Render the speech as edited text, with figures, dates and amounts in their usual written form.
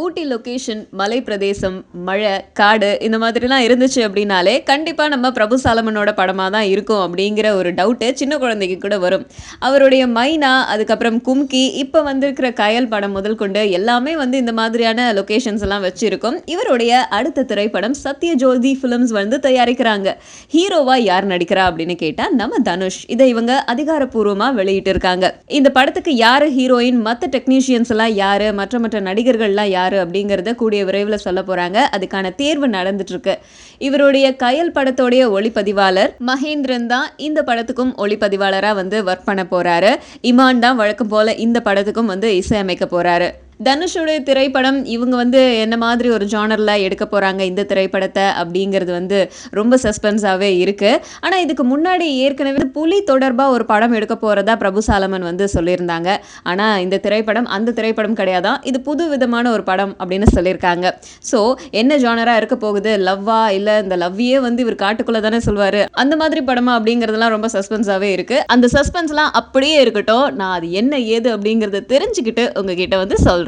ஊட்டி location, மலை பிரதேசம், மழை, காடு இந்த மாதிரிலாம் இருந்துச்சு அப்படின்னாலே, கண்டிப்பா நம்ம பிரபு சாலமனோட படமா தான் இருக்கும் அப்படிங்கிற ஒரு டவுட்டு சின்ன குழந்தைக்கு கூட வரும். அவருடைய மைனா, அதுக்கப்புறம் கும்கி, இப்ப வந்திருக்கிற கயல் படம் முதல் கொண்டு எல்லாமே வந்து இந்த மாதிரியான லொகேஷன்ஸ் எல்லாம் வச்சிருக்கும். இவருடைய அடுத்த திரைப்படம் சத்யஜோதி ஃபிலிம்ஸ் வந்து தயாரிக்கிறாங்க. ஹீரோவா யார் நடிக்கிறா அப்படின்னு கேட்டா நம்ம தனுஷ். இதை இவங்க அதிகாரப்பூர்வமா வெளியிட்டு இருக்காங்க. இந்த படத்துக்கு யாரு ஹீரோயின், மற்ற டெக்னீஷியன்ஸ் எல்லாம் யாரு, மற்ற நடிகர்கள்லாம் யாரு அப்படிங்கறத கூடிய விரைவில் சொல்ல போறாங்க. அதுக்கான தேர்வு நடந்துட்டு இருக்கு. இவருடைய கயல் படத்தோடைய ஒளிப்பதிவாளர் மகேந்திரன் தான் இந்த படத்துக்கும் ஒளிப்பதிவாளரா வந்து ஒர்க் பண்ண போறாரு. இமான் தான் வழக்கம் போல இந்த படத்துக்கும் வந்து இசையமைக்க போறாரு. தனுஷுடைய திரைப்படம் இவங்க வந்து என்ன மாதிரி ஒரு ஜானர்ல எடுக்க போறாங்க இந்த திரைப்படத்தை அப்படிங்கிறது வந்து ரொம்ப சஸ்பென்ஸாவே இருக்கு. ஆனா இதுக்கு முன்னாடி ஏற்கனவே புலி தொடர்பா ஒரு படம் எடுக்க போறதா பிரபு சாலமன் வந்து சொல்லியிருந்தாங்க. ஆனா இந்த திரைப்படம் அந்த திரைப்படம் கிடையாதான், இது புது விதமான ஒரு படம் அப்படின்னு சொல்லியிருக்காங்க. ஸோ என்ன ஜானரா இருக்க போகுது, லவ்வா இல்ல இந்த லவ்வியே வந்து இவர் காட்டுக்குள்ள தானே சொல்வாரு, அந்த மாதிரி படமா அப்படிங்கிறதுலாம் ரொம்ப சஸ்பென்ஸாவே இருக்கு. அந்த சஸ்பென்ஸ்லாம் அப்படியே இருக்கட்டும், நான் அது என்ன ஏது அப்படிங்கறத தெரிஞ்சுக்கிட்டு உங்ககிட்ட வந்து சொல்றேன்.